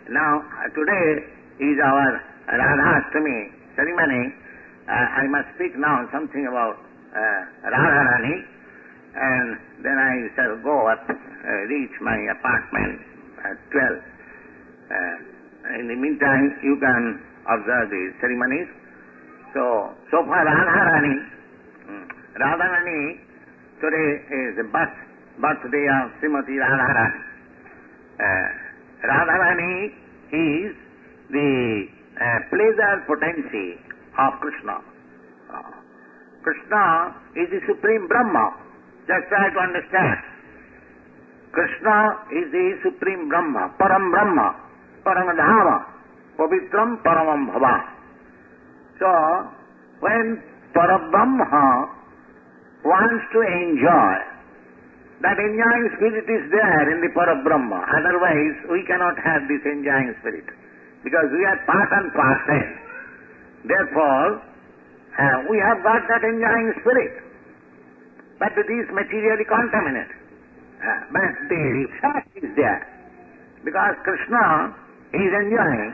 Now, today is our radhashtami ceremony. I must speak now something about Radharani, and then I shall go up, reach my apartment at 12. In the meantime, you can observe the ceremonies. So for Radharani, today is the birthday of Srimati Radharani. Radharani is the pleasure potency of Krishna. Krishna is the Supreme Brahma. Just try to understand. Krishna is the Supreme Brahma, Param Brahma, Paramadhama, Pavitram Paramam Bhava. So, when Parabrahma wants to enjoy, that enjoying spirit is there in the Parabrahma. Otherwise, we cannot have this enjoying spirit, because we are part and parcel. Therefore, we have got that enjoying spirit, but it is materially contaminated. But the fact is there, because Krishna is enjoying.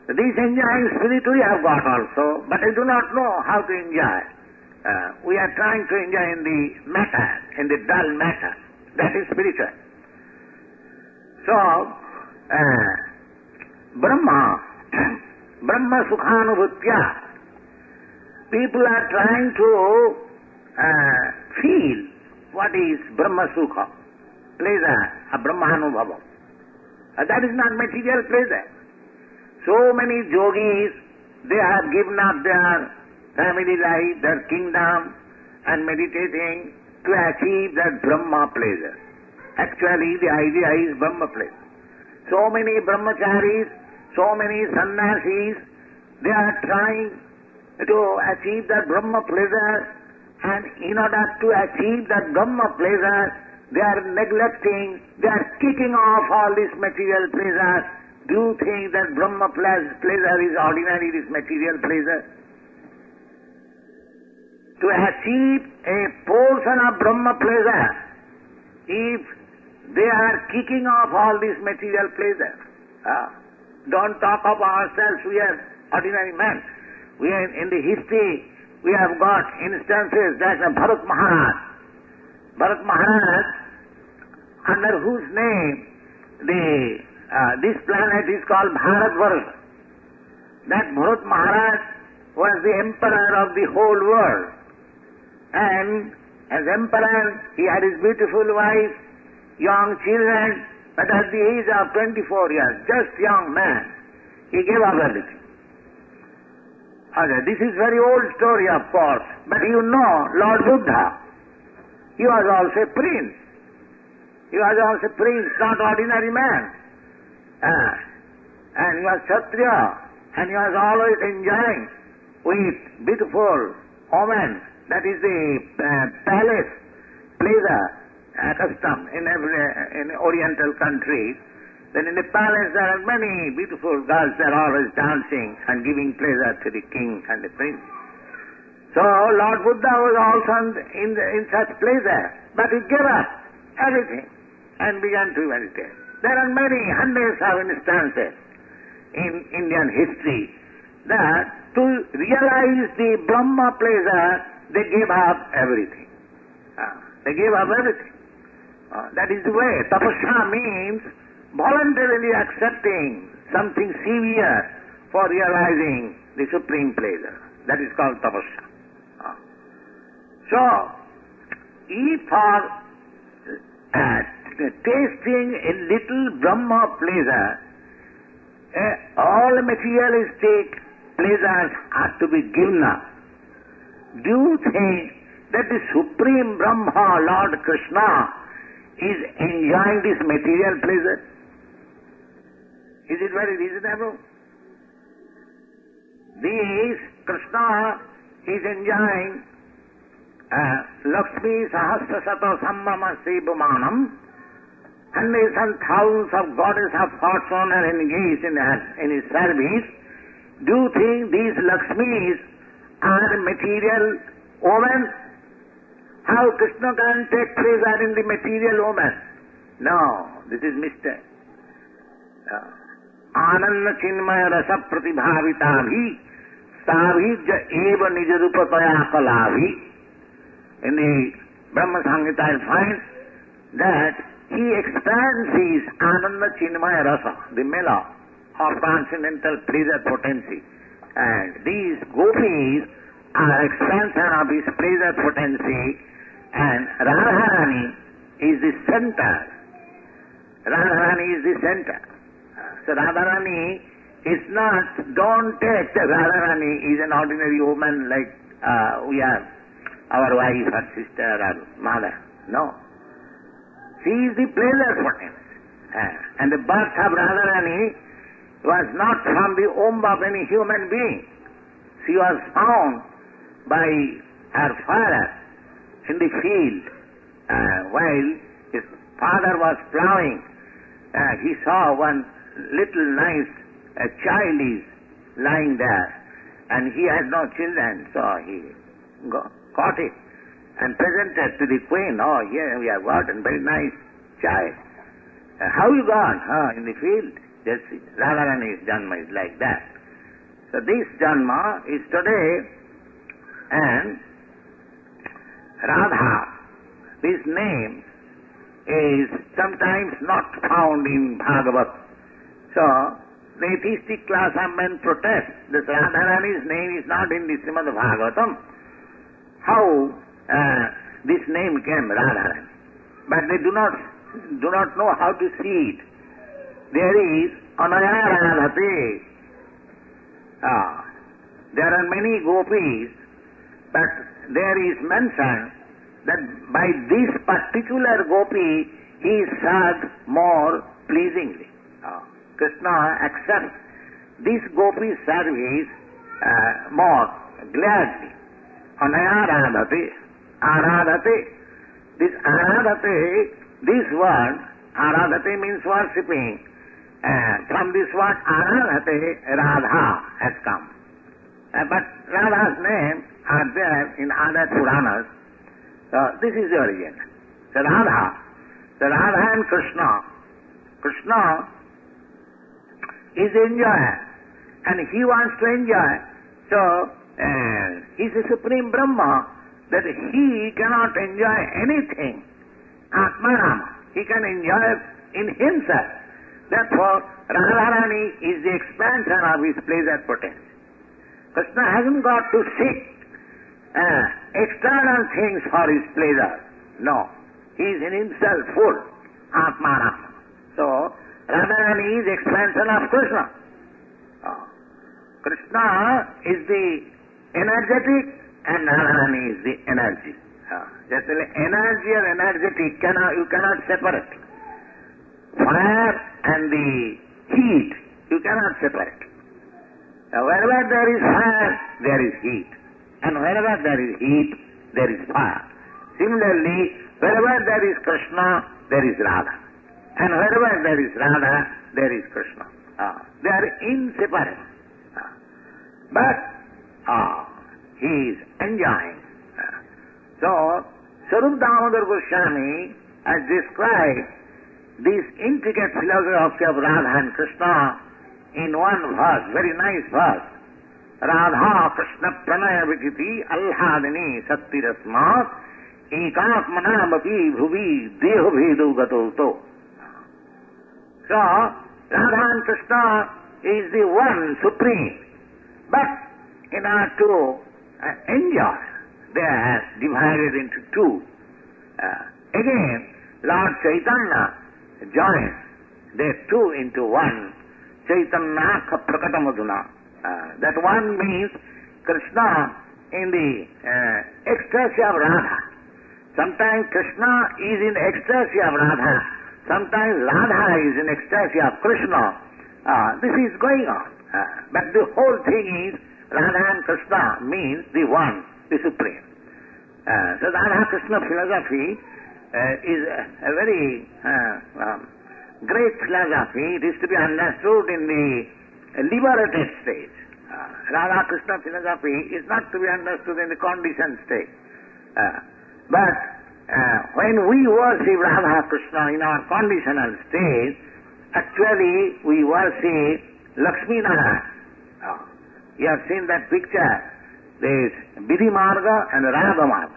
This enjoying spirit we have got also, but I do not know how to enjoy. We are trying to enjoy in the matter, in the dull matter. That is spiritual. So, Brahma Sukhanubhutya, people are trying to feel what is Brahma Sukha, pleasure, a Brahmanubhava. That is not material pleasure. So many yogis, they have given up their family life, their kingdom, and meditating to achieve that Brahma pleasure. Actually, the idea is Brahma pleasure. So many brahmacharis, so many sannyasis, they are trying to achieve that Brahma pleasure, and in order to achieve that Brahma pleasure, they are neglecting, they are kicking off all this material pleasure. Do you think that Brahma pleasure is ordinary, this material pleasure? To achieve a portion of Brahma pleasure, if they are kicking off all this material pleasure, don't talk of ourselves, we are ordinary men. We are in the history, we have got instances like Bharat Maharaj. Bharat Maharaj, under whose name this planet is called Bharatvarsha. That Bharat Maharaj was the emperor of the whole world. And as emperor, he had his beautiful wife, young children, but at the age of 24 years, just young man, he gave up everything. This is very old story, of course, but you know, Lord Buddha, he was also a prince. He was also a prince, not ordinary man. And he was Kshatriya, and he was always enjoying with beautiful women. That is the palace pleasure custom in Oriental countries. Then in the palace there are many beautiful girls, they are always dancing and giving pleasure to the king and the prince. So Lord Buddha was also in such pleasure, but he gave up everything and began to meditate. There are many hundreds of instances in Indian history that to realize the Brahma pleasure, they gave up everything. They gave up everything. That is the way. Tapasya means voluntarily accepting something severe for realizing the supreme pleasure. That is called tapasya. So, if for tasting a little Brahma pleasure, all materialistic pleasures are to be given up. Do you think that the Supreme Brahma, Lord Krishna, is enjoying this material pleasure? Is it very reasonable? This Krishna is enjoying Lakshmi Sahasra Sato Sambrama Sribumanam. Hundreds and thousands of goddesses have fought on and engaged in his service. Do you think these Lakshmis are material women? How Krishna can take pleasure in the material woman? No, this is mistake. Ananda Chinmaya Rasa Pratibhavitavi Savijya Eva Nijarupataya Kalavi. In the Brahma Samhita I find that he expands his Ananda Chinmaya Rasa, the mela of transcendental pleasure potency. And these gopis are expansion of his pleasure potency, and Radharani is the center. Radharani is the center. So Radharani is not, don't take that Radharani is an ordinary woman like we are, our wife or sister or mother. No. She is the pleasure potency. And the birth of Radharani was not from the womb of any human being. She was found by her father in the field while his father was plowing. He saw one little nice child is lying there, and he had no children, so he caught it and presented to the queen. Oh, here we have got a very nice child. How you got? In the field. Just Radharani's Janma is like that. So this Janma is today, and Radha, this name is sometimes not found in Bhagavat. So the atheistic class of men protest that Radharani's name is not in the Srimad Bhagavatam. How this name came, Radharani? But they do not know how to see it. There is Anaya Radhate. There are many gopis, but there is mentioned that by this particular gopi he is served more pleasingly. Krishna accepts this gopi's service more gladly. Anaya Radhate. Aradhate. This Aradhate, this word, Aradhate means worshipping. From this word Aradhate, Radha has come. But Radha's name are there in other Puranas. So this is the origin. So Radha and Krishna. Krishna is enjoyer, and he wants to enjoy. So he is a supreme Brahma, that he cannot enjoy anything. Atmanama. He can enjoy in himself. Therefore, Radharani is the expansion of his pleasure potency. Krishna hasn't got to seek external things for his pleasure. No. He is in himself full. Atmanama. So, Radharani is the expansion of Krishna. Krishna is the energetic and Radharani is the energy. Just energy and energetic, you cannot separate. Fire and the heat, you cannot separate. Wherever there is fire, there is heat. And wherever there is heat, there is fire. Similarly, wherever there is Krishna, there is Radha. And wherever there is Radha, there is Krishna. They are inseparable. But he is enjoying. So, Sarup Damodar Goswami has described this intricate philosophy of Radha and Krishna in one verse, very nice verse. Radha Krishna Pranaya Vikiti Alhadini Sattirasmat Ekatmana Bhapi Bhuvi Deho Bhedu Gatoto. So, Radha and Krishna is the one supreme. But in order to enjoy, they are divided into two. Again, Lord Chaitanya joins they two into one. Chaitanya Prakatamuduna. That one means Krishna in the ecstasy of Radha. Sometimes Krishna is in ecstasy of Radha. Sometimes Radha is in ecstasy of Krishna. This is going on. But the whole thing is Radha and Krishna means the one, the supreme. So Radha Krishna philosophy is a very great philosophy. It is to be understood in the liberated state. Radha Krishna philosophy is not to be understood in the conditioned state. But when we worship Radha Krishna in our conditional state, actually we worship Lakshmi Narayana. You have seen that picture. There is Vidhi Marga and Radha Marga.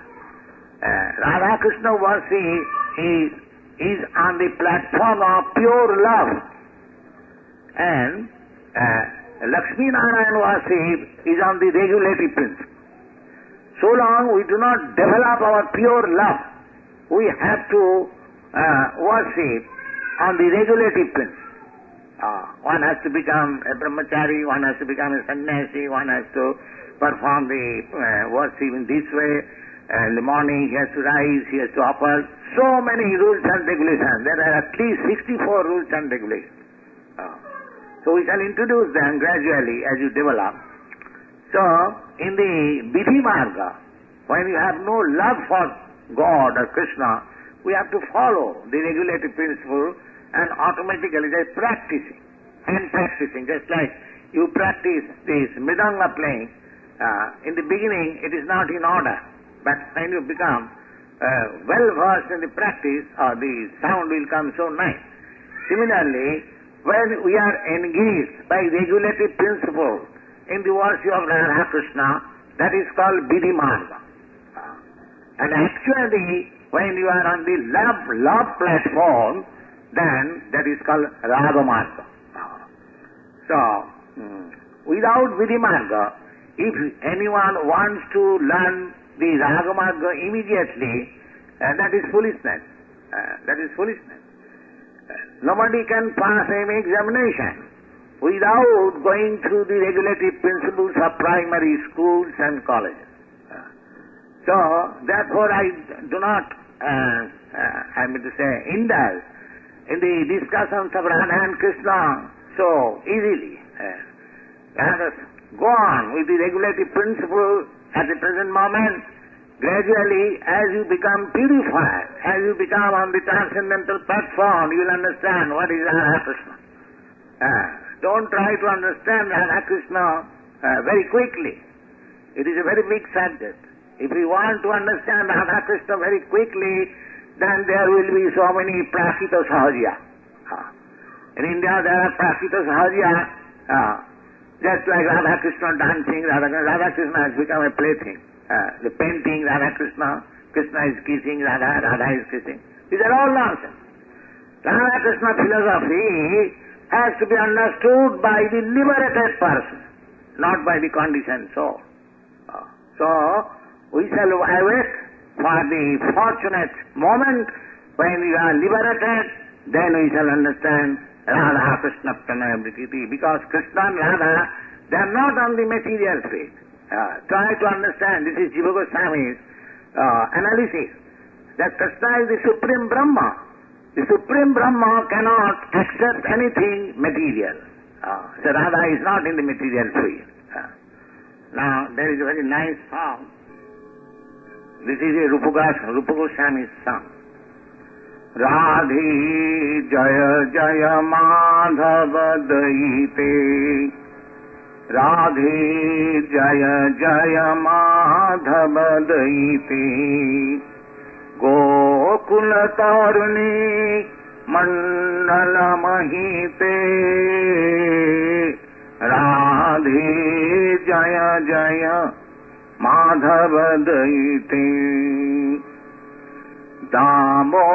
Radha Krishna worship is on the platform of pure love. And Lakshmi Narayana worship is on the regulative principle. So long we do not develop our pure love, we have to worship on the regulative principle. One has to become a brahmachari, one has to become a sannyasi, one has to perform the worship in this way. In the morning he has to rise, he has to offer. So many rules and regulations. There are at least 64 rules and regulations. So we shall introduce them gradually as you develop. So, in the Vidhi Marga, when you have no love for God or Krishna, we have to follow the regulative principle and automatically just practicing and practicing. Just like you practice this mridanga playing, in the beginning it is not in order, but when you become well versed in the practice, the sound will come so nice. Similarly, when we are engaged by regulative principle in the worship of Radha Krishna, that is called Vidhi Marga. And actually, when you are on the love platform, then that is called Radha Marga. So, without Vidhi Marga, if anyone wants to learn the Radha Marga immediately, that is foolishness. That is foolishness. Nobody can pass any examination without going through the regulative principles of primary schools and colleges. So, therefore I do not, indulge in the discussions of Radha and Krishna so easily. Let us go on with the regulative principle at the present moment. Gradually, as you become purified, as you become on the transcendental platform, you will understand what is Radha Krishna. Don't try to understand Radha Krishna very quickly. It is a very big subject. If we want to understand Radha Krishna very quickly, then there will be so many Prakita Sahajya. In India there are Prakita Sahajya, just like Radha Krishna dancing, Radha Krishna has become a plaything. The painting, Radha Krishna, Krishna is kissing Radha, Radha is kissing. These are all nonsense. Radha Krishna philosophy has to be understood by the liberated person, not by the conditioned soul. So, we shall await for the fortunate moment when we are liberated, then we shall understand Radha Krishna Pranaya Brikiti, because Krishna and Radha, they are not on the material field. Try to understand, this is Jiva Goswami's analysis, that Krishna is the Supreme Brahma. The Supreme Brahma cannot accept anything material. So Radha is not in the material field. Now, there is a very nice song. This is a Rupa Goswami's song. Radhe Jaya Jaya Madhava Daite, Radhe Jaya Jaya Madhava Daite, Gokula Taruni Mandala Mahite, Radhe Jaya Jaya Madhava Daite, Damodarati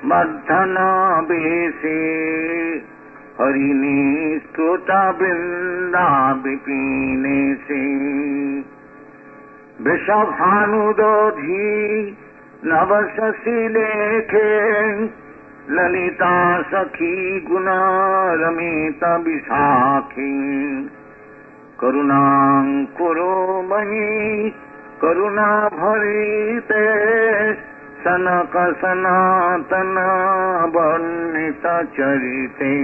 Madhana Bese, Harini Stuta Binda Bipine Se, Vishabhanudodhi Navasasi Lekhe, Lalita Sakhi Guna Ramita Bisakhi, Karunam Kuru Mahi Karuna Bharite, Sanaka Sanatana Varnita Charite,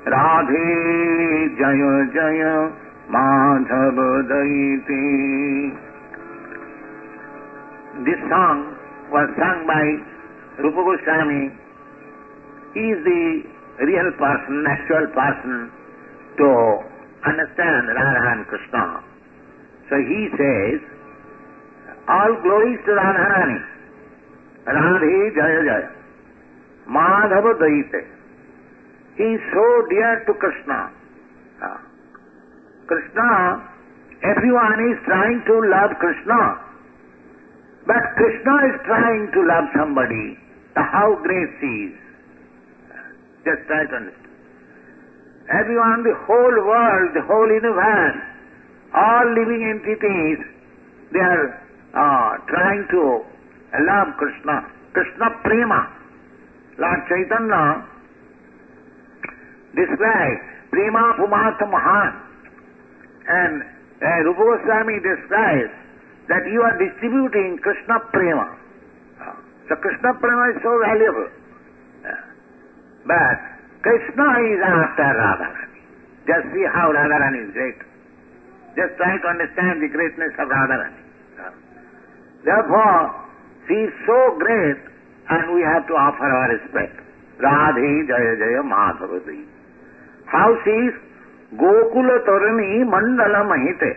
Radhe Jaya Jaya Madhava Daite. This song was sung by Rupa Goswami. He is the real person, actual person to understand Radha and Krishna. So he says, all glories to Radharani. Radhe Jaya Jaya. Madhava Daite. He is so dear to Krishna. Krishna, everyone is trying to love Krishna. But Krishna is trying to love somebody. How great he is. Just try to understand. Everyone, the whole world, the whole universe, all living entities, they are trying to love Krishna. Krishna Prema. Lord Chaitanya described Prema Pumartha Mahan. And Rupa Goswami describes that you are distributing Krishna Prema. So Krishna Prema is so valuable. But Krishna is after Radharani. Just see how Radharani is great. Just try to understand the greatness of Radharani. Therefore, she is so great and we have to offer our respect. Radhe Jaya Jaya Madhavati. How she is Gokula Taruni Mandala Mahite.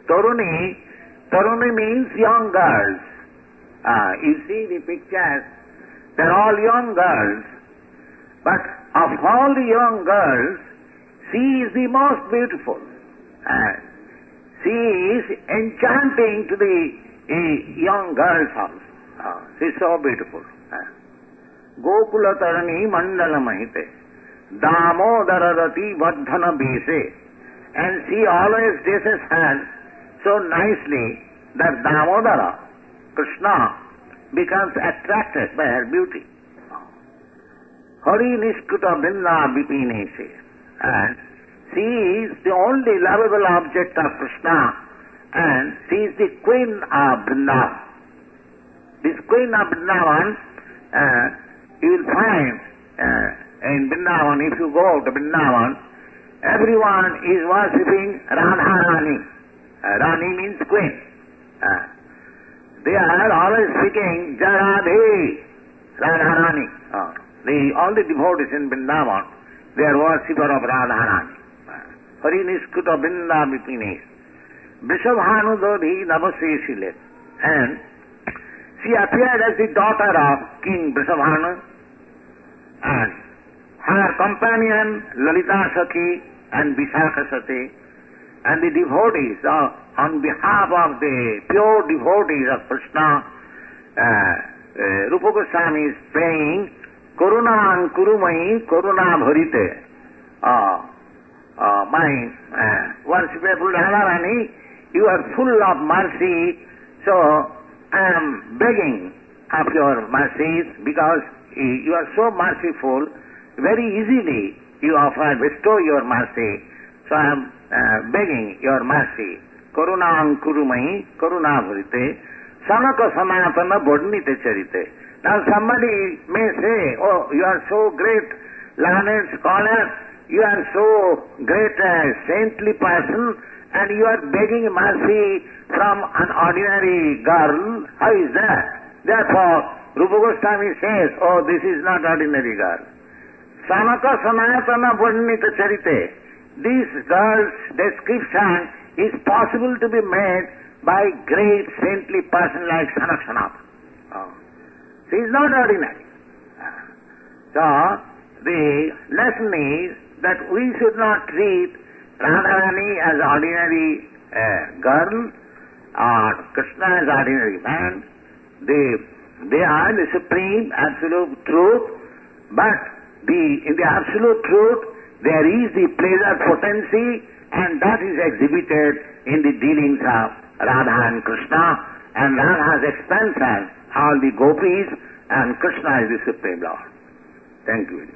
Taruni means young girls. You see the pictures, they are all young girls. But of all the young girls, she is the most beautiful. She is enchanting to the young girls also. She is so beautiful. Gokula Tarani Mandala Mahite. Damodarati Vardhana Bese. And she always dresses her so nicely that Damodara, Krishna, becomes attracted by her beauty. Hari Nishkuta Vrinda Vipinese. And she is the only lovable object of Krishna, and she is the queen of Vrindavan. This queen of Vrindavan, you will find in Vrindavan, if you go to Vrindavan, everyone is worshipping Radharani. Rani means queen. They are always speaking Jaradhe, Radharani. All the devotees in Vrindavan, they are worshipper of Radharani. Hari Nishkuta Vrinda Vipines. Vrishabhanu Dodhi Navaseshile. And she appeared as the daughter of King Vrishabhanu, and her companion Lalita Sakhi and Vishakha Sati, and the devotees on behalf of the pure devotees of Krishna, Rupa Goswami is praying Karuna Ankurumai Karuna Bharite. My worshipable Radharani, you are full of mercy, so I am begging of your mercies, because you are so merciful, very easily you bestow your mercy, so I am begging your mercy. Karuna Ankurumai Karuna Bharite Sanaka Sanatana Bodnite Charite. Now somebody may say, oh, you are so great, learned scholar, you are so great saintly person, and you are begging mercy from an ordinary girl. How is that? Therefore, Rupa Goswami says, oh, this is not ordinary girl. Sanaka Sanatana Bodnita Charite. This girl's description is possible to be made by great saintly person like Sanak Sanat. She is not ordinary. So, the lesson is that we should not treat Radharani as ordinary girl or Krishna as ordinary man. They are the supreme absolute truth, but in the absolute truth there is the pleasure potency, and that is exhibited in the dealings of Radha and Krishna, and Radha's expansion, all the gopis, and Krishna is the Supreme Lord. Thank you.